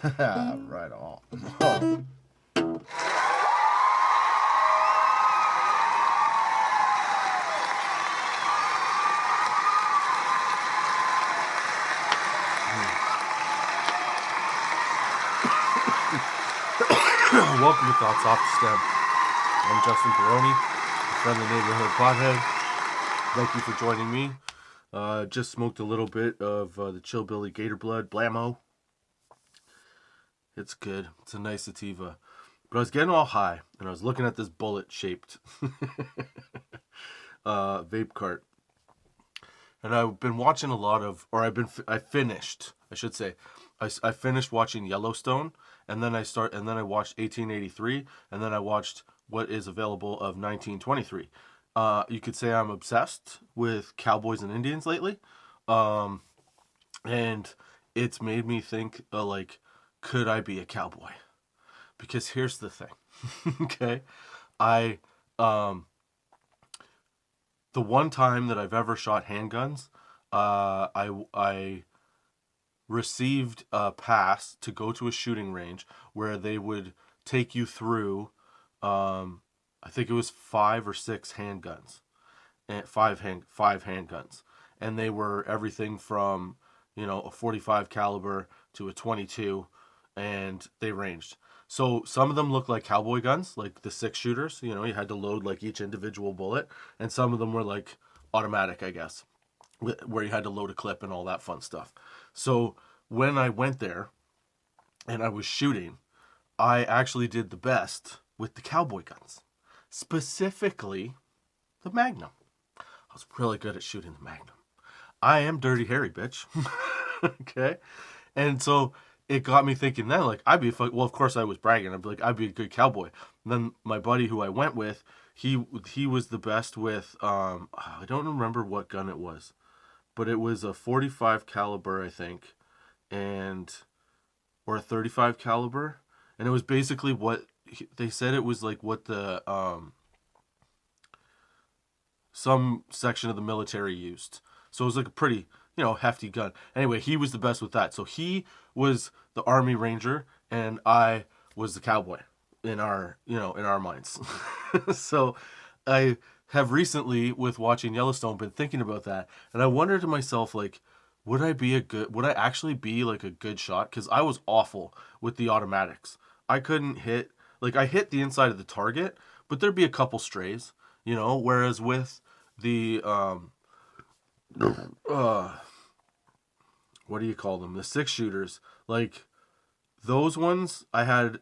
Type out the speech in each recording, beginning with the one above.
Right on. Oh. Welcome to Thoughts Off the Stem. I'm Justin Barone, friendly neighborhood pothead. Thank you for joining me. Just smoked a little bit of the Chillbilly Gator Blood Blammo. It's good. It's a nice sativa. But I was getting all high, and I was looking at this bullet-shaped vape cart. And I've been watching a lot of, or I finished watching Yellowstone, and then I watched 1883, and then I watched what is available of 1923. You could say I'm obsessed with cowboys and Indians lately, and it's made me think, could I be a cowboy? Because here's the thing, okay? The one time that I've ever shot handguns, I received a pass to go to a shooting range where they would take you through, I think it was 5 or 6 handguns, and five handguns, and they were everything from, a 45 caliber to a 22, and they ranged. So some of them looked like cowboy guns, like the 6-shooters. You had to load like each individual bullet, and some of them were like automatic, I guess, where you had to load a clip and all that fun stuff. So when I went there and I was shooting, I actually did the best with the cowboy guns, specifically the Magnum. I was really good at shooting the Magnum. I am Dirty Harry, bitch. Okay? And so it got me thinking then, well, of course I was bragging. I'd be a good cowboy. And then my buddy who I went with, he was the best with, I don't remember what gun it was, but it was a 45 caliber, I think, or a 35 caliber. And it was basically what they said it was like what the, some section of the military used. So it was like a pretty, hefty gun. Anyway, he was the best with that. So he was the Army Ranger, and I was the cowboy in our minds. So I have recently, with watching Yellowstone, been thinking about that, and I wondered to myself, would I actually be like a good shot? Because I was awful with the automatics. I couldn't hit, I hit the inside of the target, but there'd be a couple strays, whereas with the, what do you call them? The 6-shooters, those ones, I had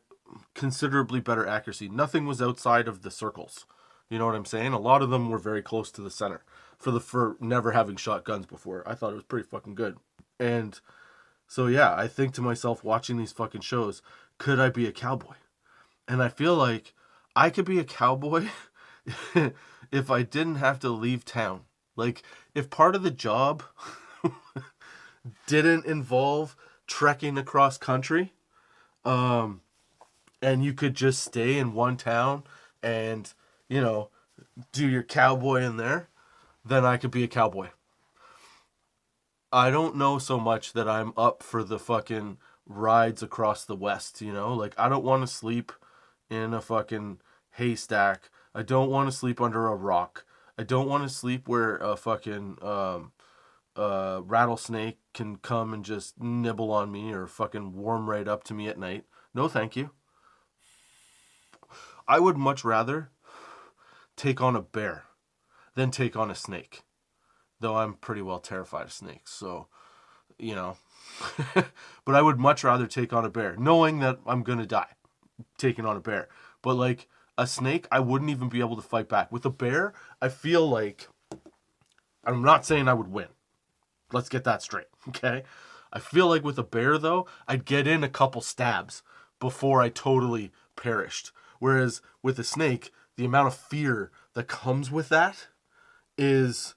considerably better accuracy. Nothing was outside of the circles. You know what I'm saying? A lot of them were very close to the center. For never having shot guns before, I thought it was pretty fucking good. And so yeah, I think to myself, watching these fucking shows, could I be a cowboy? And I feel like I could be a cowboy if I didn't have to leave town. If part of the job didn't involve trekking across country, and you could just stay in one town and, do your cowboy in there, then I could be a cowboy. I don't know so much that I'm up for the fucking rides across the West, I don't want to sleep in a fucking haystack. I don't want to sleep under a rock. I don't want to sleep where a fucking rattlesnake can come and just nibble on me or fucking warm right up to me at night. No, thank you. I would much rather take on a bear than take on a snake. Though I'm pretty well terrified of snakes, so, But I would much rather take on a bear, knowing that I'm going to die taking on a bear. But, a snake, I wouldn't even be able to fight back. With a bear, I feel like, I'm not saying I would win. Let's get that straight, okay? I feel like with a bear, though, I'd get in a couple stabs before I totally perished. Whereas with a snake, the amount of fear that comes with that is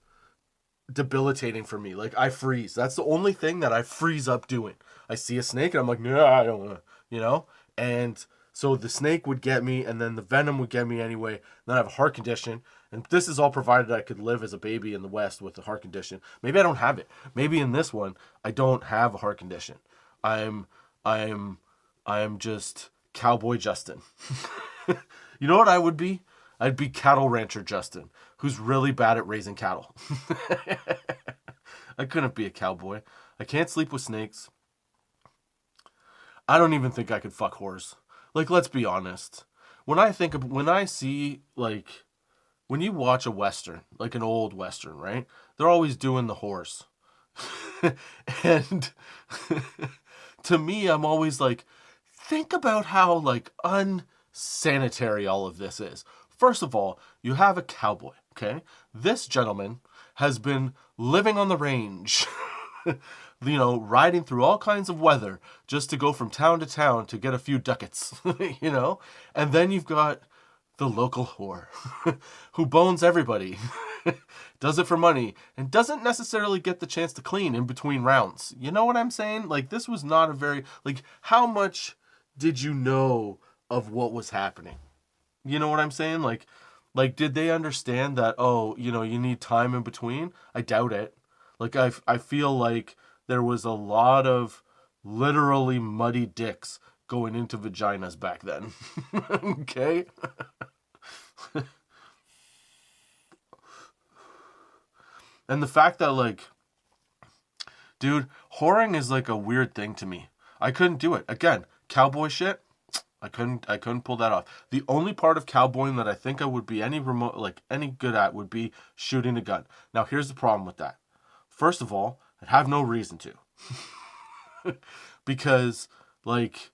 debilitating for me. I freeze. That's the only thing that I freeze up doing. I see a snake and I'm like, no, I don't want to, And so the snake would get me, and then the venom would get me anyway. Then I have a heart condition, and this is all provided I could live as a baby in the West with a heart condition. Maybe I don't have it. Maybe in this one I don't have a heart condition. I'm I am just cowboy Justin. You know what I would be? I'd be cattle rancher Justin, who's really bad at raising cattle. I couldn't be a cowboy. I can't sleep with snakes. I don't even think I could fuck whores. Like, let's be honest. When I see, like, when you watch a Western, like an old Western, right? They're always doing the horse. And to me, I'm always like, think about how, like, unsanitary all of this is. First of all, you have a cowboy, okay? This gentleman has been living on the range, riding through all kinds of weather just to go from town to town to get a few ducats, And then you've got the local whore who bones everybody, does it for money, and doesn't necessarily get the chance to clean in between rounds. You know what I'm saying? Like, this was not a very, like, how much did you know of what was happening? You know what I'm saying? Like, did they understand that, oh, you need time in between? I doubt it. Like, I feel like there was a lot of literally muddy dicks going into vaginas back then. Okay? And the fact that, like, dude, whoring is like a weird thing to me. I couldn't do it. Again, cowboy shit, I couldn't pull that off. The only part of cowboying that I think I would be any good at would be shooting a gun. Now here's the problem with that. First of all, I'd have no reason to. Because, like,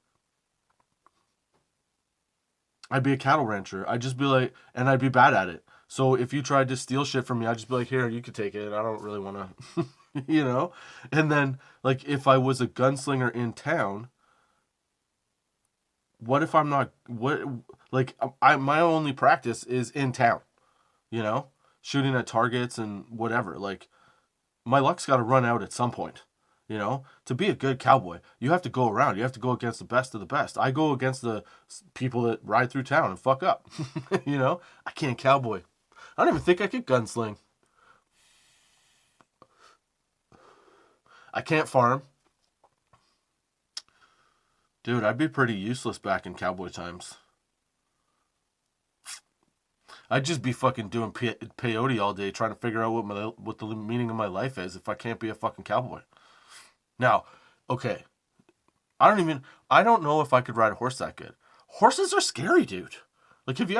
I'd be a cattle rancher. I'd just be like, and I'd be bad at it. So if you tried to steal shit from me, I'd just be like, here, you could take it. I don't really want to, And then, like, if I was a gunslinger in town, what if I'm not, my only practice is in town, you know, shooting at targets and whatever. Like, my luck's got to run out at some point. To be a good cowboy, you have to go around. You have to go against the best of the best. I go against the people that ride through town and fuck up. I can't cowboy. I don't even think I could gunsling. I can't farm. Dude, I'd be pretty useless back in cowboy times. I'd just be fucking doing peyote all day trying to figure out what the meaning of my life is if I can't be a fucking cowboy. Now, okay, I don't know if I could ride a horse that good. Horses are scary, dude. Like, have you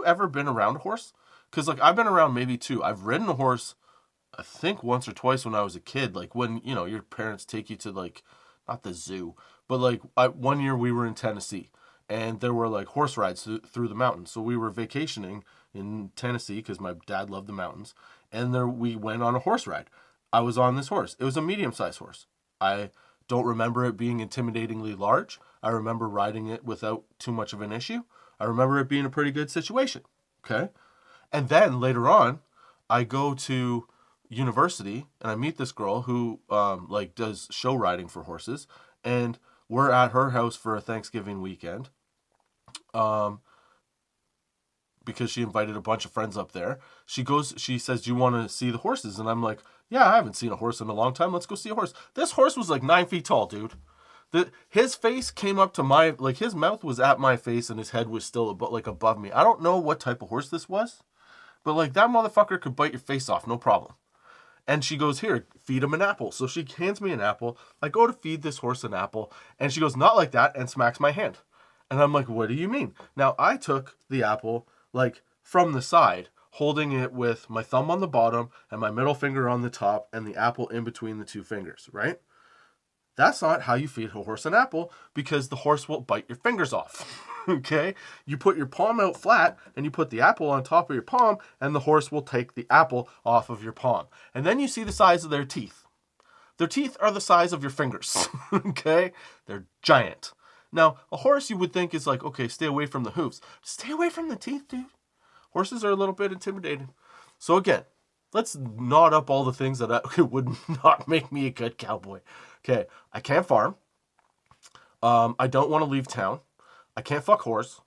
ever been around a horse? Because, like, I've been around maybe two. I've ridden a horse, I think once or twice when I was a kid. Like, when, your parents take you to, like, not the zoo, but, like, one year we were in Tennessee, and there were, like, horse rides through the mountains. So we were vacationing in Tennessee because my dad loved the mountains, and there we went on a horse ride. I was on this horse. It was a medium-sized horse. I don't remember it being intimidatingly large. I remember riding it without too much of an issue. I remember it being a pretty good situation. Okay? And then later on, I go to university and I meet this girl who does show riding for horses, and we're at her house for a Thanksgiving weekend. Because she invited a bunch of friends up there. She says, "Do you want to see the horses?" And I'm like, "Yeah, I haven't seen a horse in a long time. Let's go see a horse." This horse was like 9 feet tall, dude. His face came up to his mouth was at my face and his head was still above me. I don't know what type of horse this was, but, like, that motherfucker could bite your face off, no problem. And she goes, "Here, feed him an apple." So she hands me an apple. I go to feed this horse an apple, and she goes, "Not like that," and smacks my hand. And I'm like, "What do you mean?" Now, I took the apple, like, from the side, holding it with my thumb on the bottom and my middle finger on the top and the apple in between the two fingers, right? That's not how you feed a horse an apple, because the horse will bite your fingers off. Okay? You put your palm out flat and you put the apple on top of your palm, and the horse will take the apple off of your palm. And then you see the size of their teeth. Their teeth are the size of your fingers. Okay? They're giant. Now, a horse you would think is like, okay, stay away from the hooves. Stay away from the teeth, dude. Horses are a little bit intimidating. So again, let's knot up all the things that would not make me a good cowboy. Okay, I can't farm. I don't want to leave town. I can't fuck horse.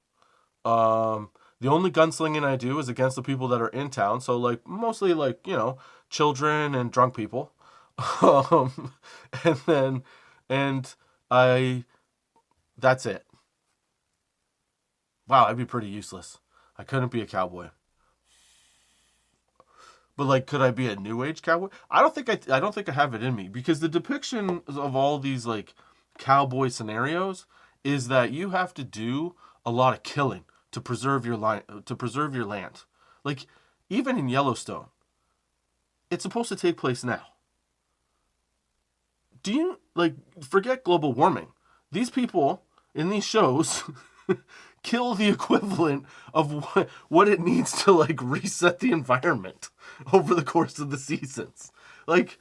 The only gunslinging I do is against the people that are in town. So, like, mostly, like, children and drunk people. And I That's it. Wow, I'd be pretty useless. I couldn't be a cowboy. But like, could I be a new age cowboy? I don't think I have it in me, because the depiction of all these like cowboy scenarios is that you have to do a lot of killing to preserve your land. Like, even in Yellowstone, it's supposed to take place now. Do you like forget global warming? These people in these shows kill the equivalent of what it needs to like reset the environment over the course of the seasons. Like,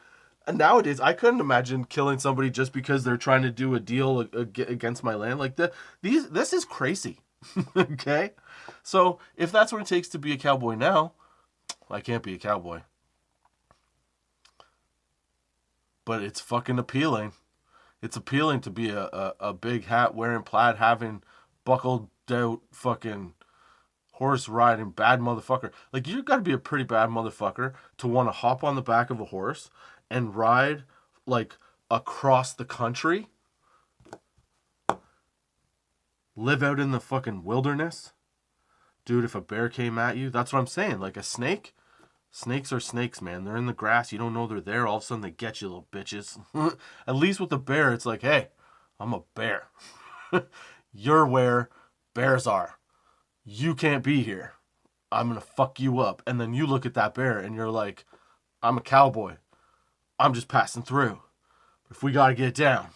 nowadays, I couldn't imagine killing somebody just because they're trying to do a deal against my land. Like, this is crazy. Okay, so if that's what it takes to be a cowboy now, I can't be a cowboy. But it's fucking appealing. It's appealing to be a big hat wearing, plaid having, buckled out fucking horse riding bad motherfucker. Like, you gotta be a pretty bad motherfucker to want to hop on the back of a horse and ride like across the country, live out in the fucking wilderness. Dude, if a bear came at you, that's what I'm saying. Like, a snake, snakes are snakes, man. They're in the grass. You don't know they're there. All of a sudden they get you, little bitches. At least with the bear, it's like, hey, I'm a bear. You're where bears are. You can't be here. I'm going to fuck you up. And then you look at that bear and you're like, I'm a cowboy. I'm just passing through. If we got to get down,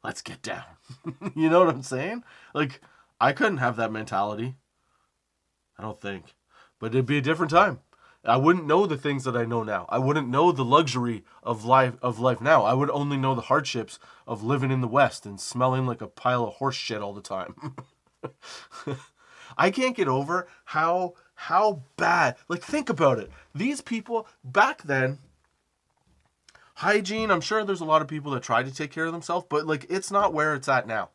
let's get down. You know what I'm saying? Like, I couldn't have that mentality. I don't think. But it'd be a different time. I wouldn't know the things that I know now. I wouldn't know the luxury of life now. I would only know the hardships of living in the West and smelling like a pile of horse shit all the time. I can't get over how bad. Like, think about it. These people back then, hygiene, I'm sure there's a lot of people that try to take care of themselves, but like, it's not where it's at now.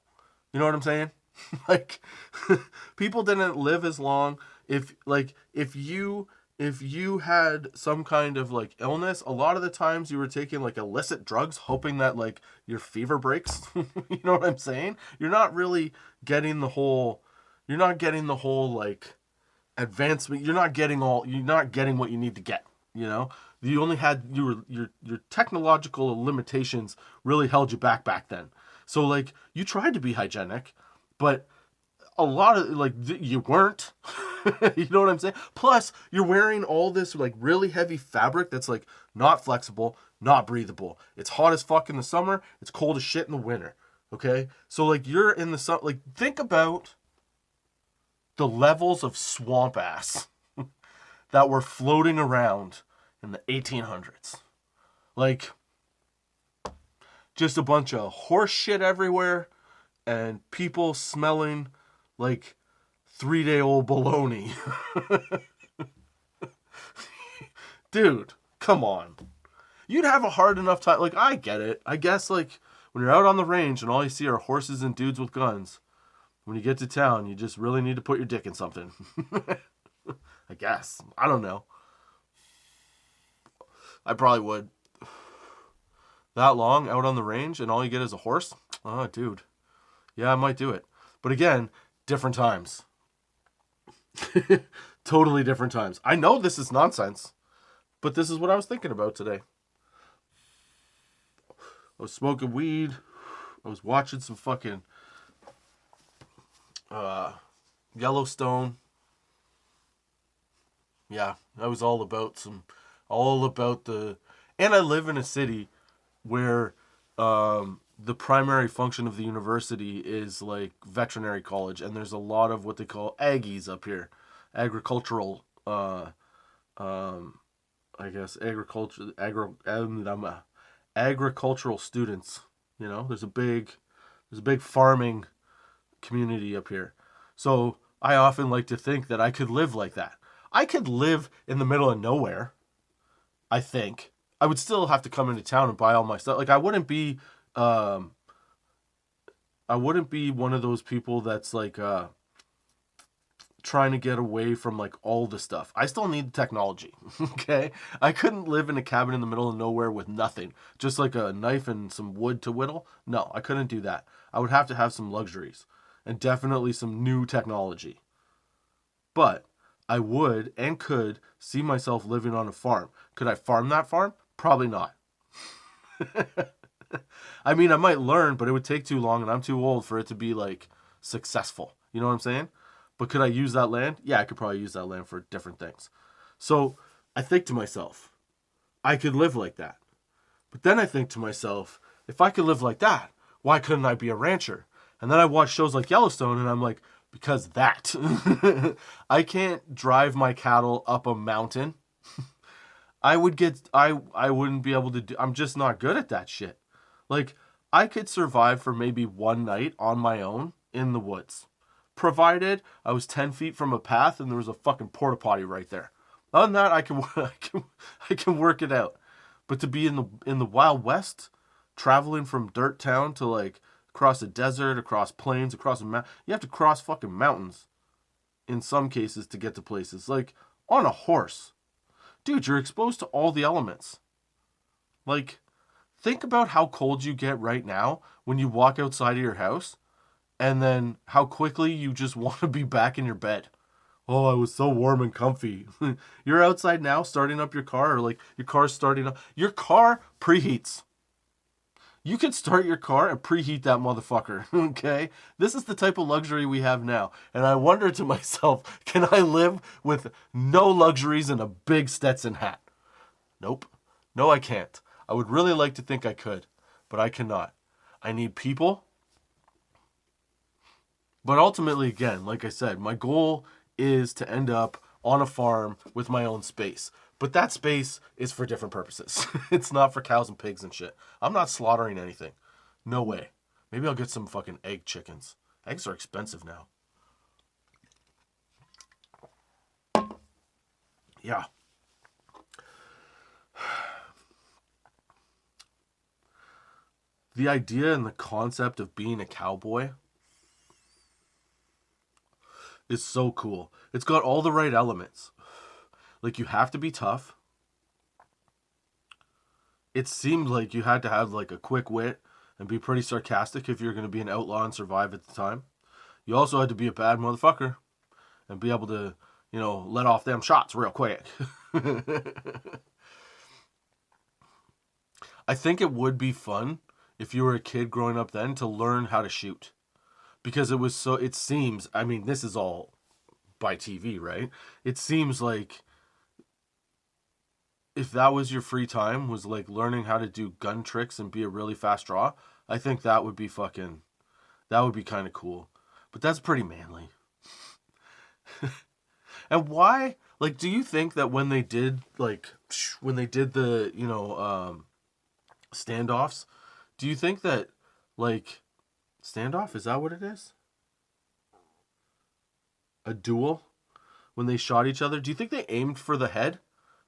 You know what I'm saying? Like, people didn't live as long. If you had some kind of like illness, a lot of the times you were taking like illicit drugs, hoping that like your fever breaks. You know what I'm saying? You're not really getting the whole like advancement. You're not getting what you need to get. You know, you only had your technological limitations really held you back then. So like, you tried to be hygienic, but a lot of like you weren't. You know what I'm saying? Plus, you're wearing all this like really heavy fabric that's like not flexible, not breathable. It's hot as fuck in the summer. It's cold as shit in the winter. Okay, so like, you're in the sun. Like, think about the levels of swamp ass that were floating around in the 1800s. Like, just a bunch of horse shit everywhere and people smelling like 3-day-old bologna. Dude, come on. You'd have a hard enough time. Like, I get it. I guess, like, when you're out on the range and all you see are horses and dudes with guns, when you get to town, you just really need to put your dick in something. I guess. I don't know. I probably would. That long out on the range and all you get is a horse? Oh, dude. Yeah, I might do it. But again, different times. Totally different times. I know this is nonsense, but this is what I was thinking about today. I was smoking weed. I was watching some fucking Yellowstone. Yeah, I was all about the, and I live in a city where the primary function of the university is like veterinary college, and there's a lot of what they call Aggies up here, agricultural, I guess agricultural students. You know, there's a big farming community up here, so I often like to think that I could live like that. I could live in the middle of nowhere. I think I would still have to come into town and buy all my stuff. Like, I wouldn't be one of those people that's like trying to get away from like all the stuff. I still need the technology. Okay? I couldn't live in a cabin in the middle of nowhere with nothing. Just like a knife and some wood to whittle. No, I couldn't do that. I would have to have some luxuries and definitely some new technology. But I would and could see myself living on a farm. Could I farm that farm? Probably not. I mean, I might learn, but it would take too long and I'm too old for it to be like successful. You know what I'm saying? But could I use that land? Yeah, I could probably use that land for different things. So I think to myself, I could live like that. But then I think to myself, if I could live like that, why couldn't I be a rancher? And then I watch shows like Yellowstone and I'm like, because that. I can't drive my cattle up a mountain. I wouldn't be able to do, I'm just not good at that shit. Like, I could survive for maybe one night on my own in the woods, provided I was 10 feet from a path and there was a fucking porta potty right there. Other than that, I can work it out. But to be in the Wild West, traveling from dirt town to like across a desert, across plains, across a mountain, you have to cross fucking mountains in some cases to get to places. Like on a horse, dude, you're exposed to all the elements. Like, think about how cold you get right now when you walk outside of your house, and then how quickly you just want to be back in your bed. Oh, I was so warm and comfy. You're outside now starting up your car, or like your car's starting up. Your car preheats. You could start your car and preheat that motherfucker, okay? This is the type of luxury we have now. And I wonder to myself, can I live with no luxuries and a big Stetson hat? Nope. No, I can't. I would really like to think I could, but I cannot. I need people. But ultimately, again, like I said, my goal is to end up on a farm with my own space. But that space is for different purposes. It's not for cows and pigs and shit. I'm not slaughtering anything. No way. Maybe I'll get some fucking egg chickens. Eggs are expensive now. Yeah. The idea and the concept of being a cowboy is so cool. It's got all the right elements. Like, you have to be tough. It seemed like you had to have like a quick wit and be pretty sarcastic if you're going to be an outlaw and survive at the time. You also had to be a bad motherfucker and be able to, let off them shots real quick. I think it would be fun if you were a kid growing up then to learn how to shoot. Because it seems, I mean, this is all by TV, right? It seems like if that was your free time, was like learning how to do gun tricks and be a really fast draw, I think that would be kind of cool. But that's pretty manly. And why, like, do you think that when they did the, standoffs, do you think that, like, standoff, is that what it is? A duel? When they shot each other, do you think they aimed for the head?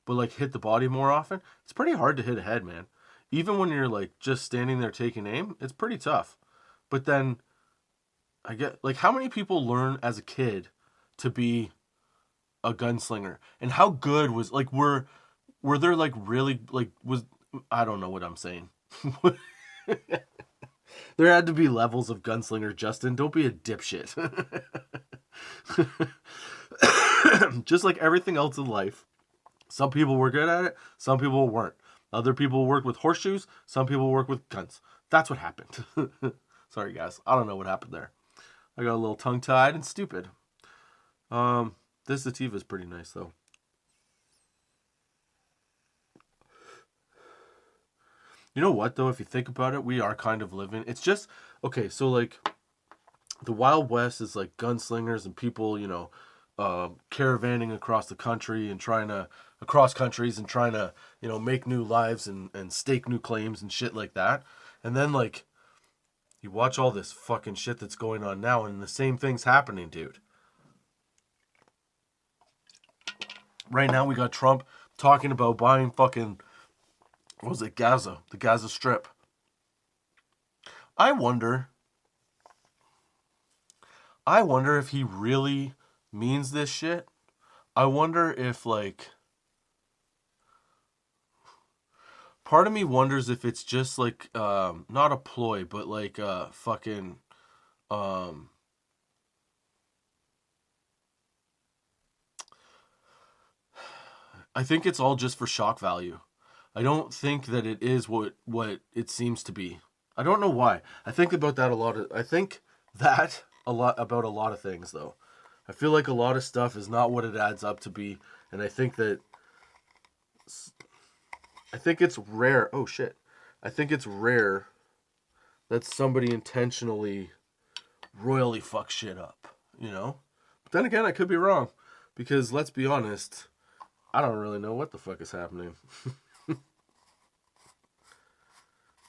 But like hit the body more often? It's pretty hard to hit a head, man. Even when you're like just standing there taking aim, it's pretty tough. But then I get like, how many people learn as a kid to be a gunslinger? And how good was like were there like really like was I don't know what I'm saying. There had to be levels of gunslinger, Justin. Don't be a dipshit. Just like everything else in life. Some people were good at it, some people weren't. Other people worked with horseshoes, some people work with guns. That's what happened. Sorry, guys. I don't know what happened there. I got a little tongue-tied and stupid. This sativa is pretty nice, though. You know what, though? If you think about it, we are kind of living... It's just... Okay, so, like, the Wild West is, like, gunslingers and people, caravanning across the country and across countries and trying to, make new lives and stake new claims and shit like that. And then, like, you watch all this fucking shit that's going on now and the same thing's happening, dude. Right now we got Trump talking about buying fucking, what was it, Gaza, the Gaza Strip. I wonder if he really means this shit, I wonder if, like, part of me wonders if it's just like not a ploy, but like fucking um I think it's all just for shock value. I don't think that it is what it seems to be. I don't know why. I think about that a lot. I think that a lot about a lot of things though. I feel like a lot of stuff is not what it adds up to be, and I think it's rare. Oh shit. I think it's rare that somebody intentionally royally fucks shit up, you know? But then again, I could be wrong because let's be honest, I don't really know what the fuck is happening.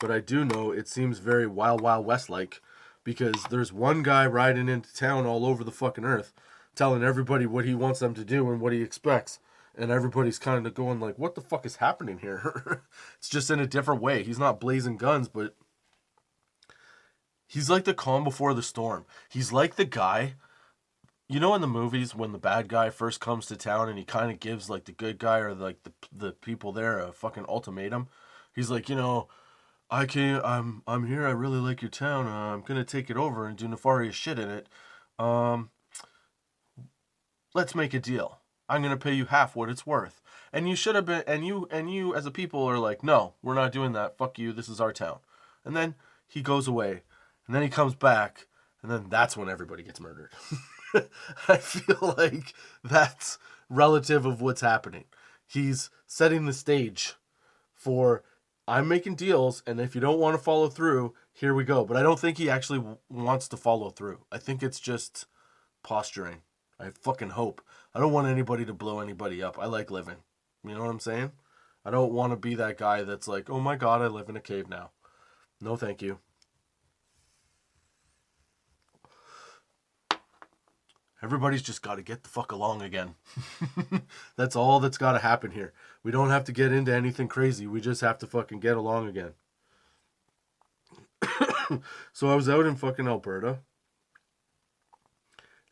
But I do know it seems very Wild Wild West like because there's one guy riding into town all over the fucking earth telling everybody what he wants them to do and what he expects. And everybody's kind of going like, what the fuck is happening here? It's just in a different way. He's not blazing guns, but he's like the calm before the storm. He's like the guy, you know, in the movies when the bad guy first comes to town and he kind of gives like the good guy or like the people there a fucking ultimatum. He's like, you know, I'm here. I really like your town. I'm gonna take it over and do nefarious shit in it. Um, let's make a deal. I'm gonna pay you half what it's worth. And you should have been. And you as a people are like, no, we're not doing that. Fuck you. This is our town. And then he goes away, and then he comes back, and then that's when everybody gets murdered. I feel like that's relative of what's happening. He's setting the stage for I'm making deals, and if you don't want to follow through, here we go. But I don't think he actually wants to follow through. I think it's just posturing. I fucking hope. I don't want anybody to blow anybody up. I like living. You know what I'm saying? I don't want to be that guy that's like, oh my god, I live in a cave now. No, thank you. Everybody's just got to get the fuck along again. That's all that's got to happen here. We don't have to get into anything crazy. We just have to fucking get along again. So I was out in fucking Alberta.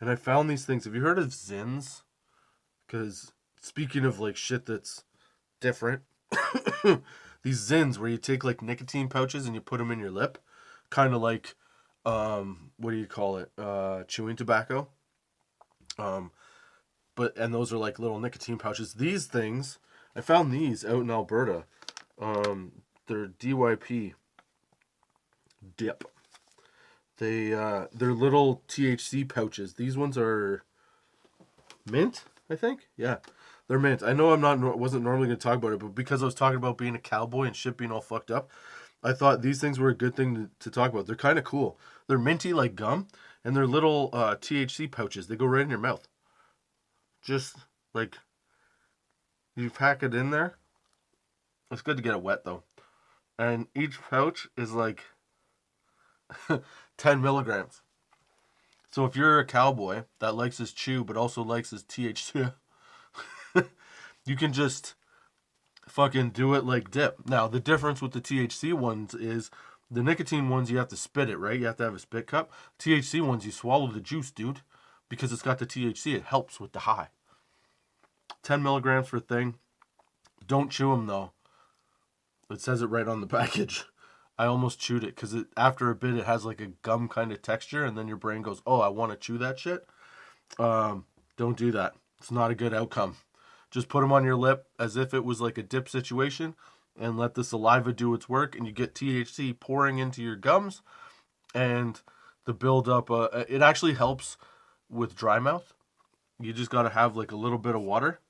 And I found these things. Have you heard of Zins? Because speaking of like shit that's different. These Zins where you take like nicotine pouches and you put them in your lip. Kind of like, what do you call it? Chewing tobacco. And those are like little nicotine pouches. These things, I found these out in Alberta. They're DYP dip. They're little THC pouches. These ones are mint, I think. Yeah, they're mint. I know wasn't normally going to talk about it, but because I was talking about being a cowboy and shit being all fucked up, I thought these things were a good thing to talk about. They're kind of cool. They're minty like gum, and they're little THC pouches. They go right in your mouth. Just like you pack it in there. It's good to get it wet though. And each pouch is like 10 milligrams. So if you're a cowboy that likes his chew but also likes his THC, you can just fucking do it like dip. Now, the difference with the THC ones is the nicotine ones, you have to spit it, right? You have to have a spit cup. THC ones, you swallow the juice, dude. Because it's got the THC, it helps with the high. 10 milligrams for a thing. Don't chew them, though. It says it right on the package. I almost chewed it because after a bit, it has like a gum kind of texture, and then your brain goes, oh, I want to chew that shit. Don't do that. It's not a good outcome. Just put them on your lip as if it was like a dip situation, and let the saliva do its work, and you get THC pouring into your gums, and the buildup. It actually helps with dry mouth. You just got to have like a little bit of water.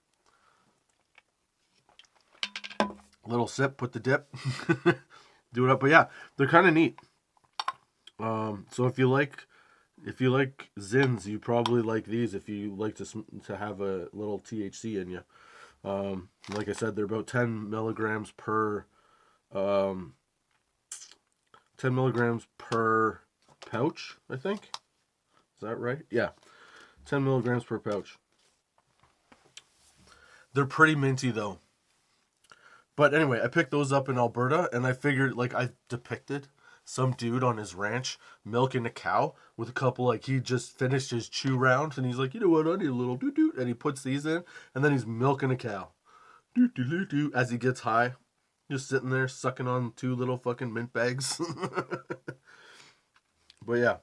Little sip, put the dip. Do it up. But yeah, they're kind of neat. So if you like Zins, you probably like these if you like to have a little THC in you. Like I said, they're about 10 milligrams per 10 milligrams per pouch, I think. Is that right? Yeah. 10 milligrams per pouch. They're pretty minty though. But anyway, I picked those up in Alberta, and I figured, like, I depicted some dude on his ranch milking a cow with a couple, like, he just finished his chew round and he's like, you know what, I need a little doo-doo, and he puts these in and then he's milking a cow. Doo-doo-doo-doo, as he gets high. Just sitting there sucking on 2 little fucking mint bags. But yeah,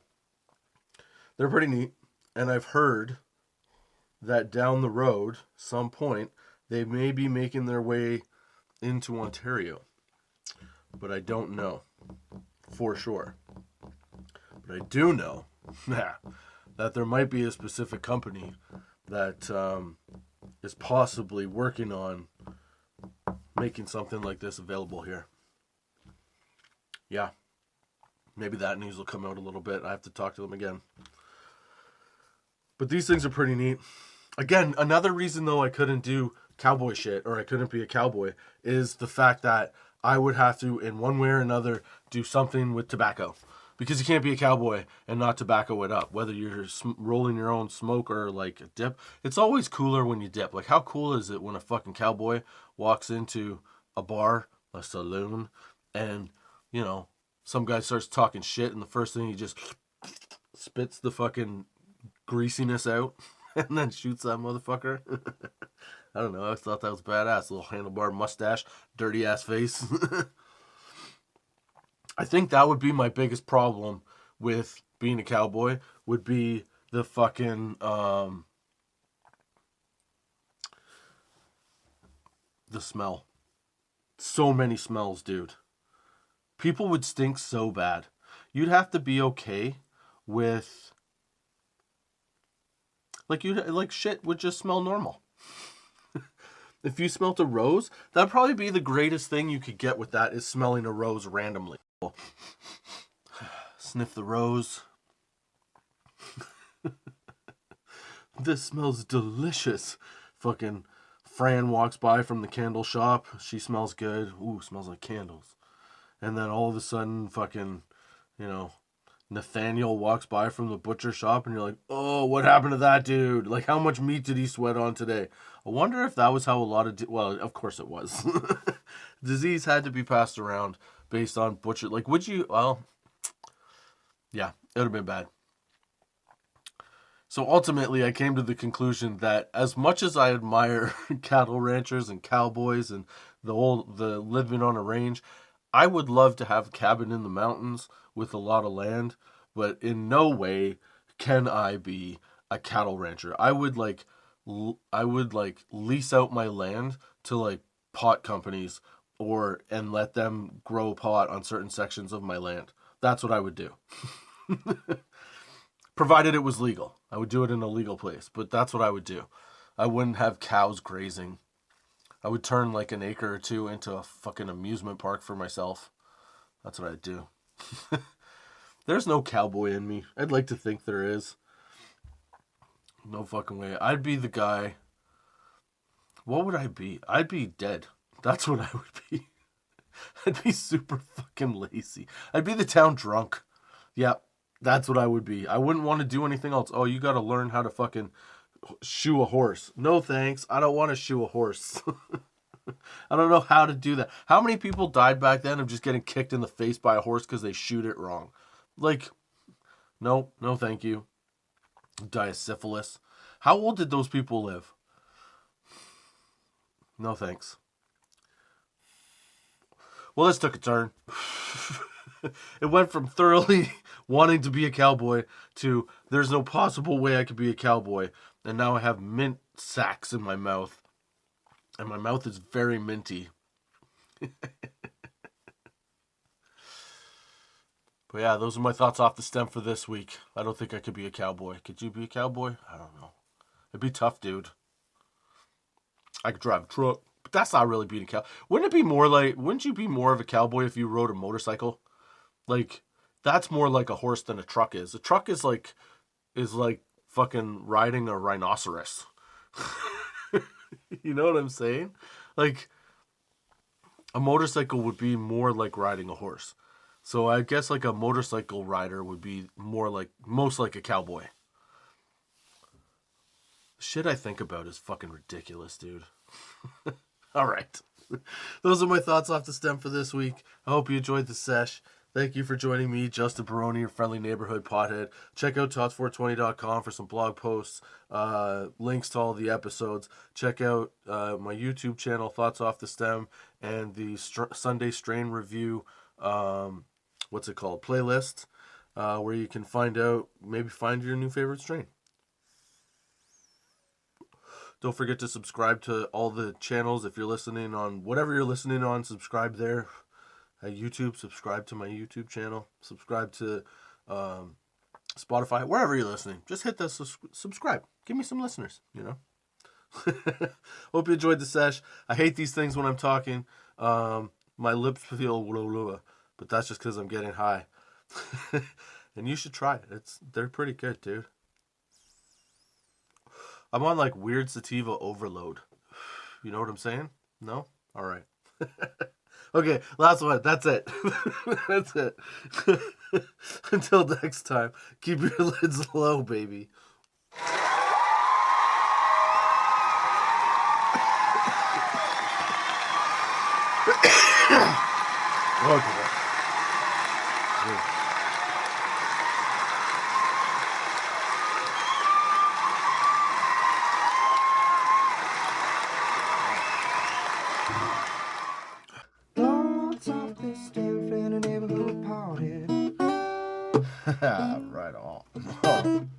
they're pretty neat. And I've heard that down the road, some point, they may be making their way into Ontario. But I don't know for sure. But I do know that there might be a specific company that is possibly working on making something like this available here. Yeah. Maybe that news will come out a little bit. I have to talk to them again. But these things are pretty neat. Again, another reason though I couldn't do cowboy shit, or I couldn't be a cowboy, is the fact that I would have to, in one way or another, do something with tobacco. Because you can't be a cowboy and not tobacco it up. Whether you're rolling your own smoke or like a dip. It's always cooler when you dip. Like, how cool is it when a fucking cowboy walks into a bar, a saloon, and, you know, some guy starts talking shit and the first thing he just spits the fucking greasiness out and then shoots that motherfucker. I don't know. I always thought that was badass. Little handlebar mustache, dirty ass face. I think that would be my biggest problem with being a cowboy, would be the fucking the smell. So many smells, dude. People would stink so bad. You'd have to be okay with, like shit would just smell normal. If you smelt a rose, that'd probably be the greatest thing you could get with that, is smelling a rose randomly. Sniff the rose. This smells delicious. Fucking Fran walks by from the candle shop. She smells good. Ooh, smells like candles. And then all of a sudden, fucking, you know, Nathaniel walks by from the butcher shop and you're like, oh, what happened to that dude? Like, how much meat did he sweat on today? I wonder if that was how a lot of, well, of course it was. Disease had to be passed around based on butcher. Like, would you, well, yeah, it would have been bad. So ultimately, I came to the conclusion that as much as I admire cattle ranchers and cowboys and the living on a range, I would love to have a cabin in the mountains with a lot of land, but in no way can I be a cattle rancher. I would lease out my land to like pot companies and let them grow pot on certain sections of my land. That's what I would do. Provided it was legal. I would do it in a legal place, but that's what I would do. I wouldn't have cows grazing. I would turn like an acre or 2 into a fucking amusement park for myself. That's what I'd do. There's no cowboy in me. I'd like to think there is. No fucking way. I'd be the guy. What would I be? I'd be dead. That's what I would be. I'd be super fucking lazy. I'd be the town drunk. Yeah, that's what I would be. I wouldn't want to do anything else. Oh, you got to learn how to fucking shoe a horse. No thanks. I don't want to shoe a horse. I don't know how to do that. How many people died back then of just getting kicked in the face by a horse because they shoot it wrong? Like, no thank you. Die of syphilis. How old did those people live? No thanks. Well, this took a turn. It went from thoroughly wanting to be a cowboy to there's no possible way I could be a cowboy. And now I have mint sacks in my mouth. And my mouth is very minty. But yeah, those are my thoughts off the stem for this week. I don't think I could be a cowboy. Could you be a cowboy? I don't know. It'd be tough, dude. I could drive a truck, but that's not really being a cowboy. Wouldn't you be more of a cowboy if you rode a motorcycle? Like, that's more like a horse than a truck is. A truck is like fucking riding a rhinoceros. You know what I'm saying? Like, a motorcycle would be more like riding a horse. So I guess like a motorcycle rider would be most like a cowboy. Shit I think about is fucking ridiculous, dude. All right. Those are my thoughts off the stem for this week. I hope you enjoyed the sesh. Thank you for joining me, Justin Barone, your friendly neighborhood pothead. Check out tots420.com for some blog posts, links to all the episodes. Check out my YouTube channel, Thoughts Off the Stem, and the Sunday Strain Review, what's it called, playlist, where you can find your new favorite strain. Don't forget to subscribe to all the channels. If you're listening on whatever you're listening on, subscribe there. At YouTube, subscribe to my YouTube channel. Subscribe to Spotify, wherever you're listening. Just hit the subscribe. Give me some listeners, you know. Hope you enjoyed the sesh. I hate these things when I'm talking. My lips feel but that's just because I'm getting high. And you should try it. They're pretty good, dude. I'm on like weird sativa overload. You know what I'm saying? No? All right. Okay, last one. That's it. That's it. Until next time, keep your lids low, baby. Okay. Right on.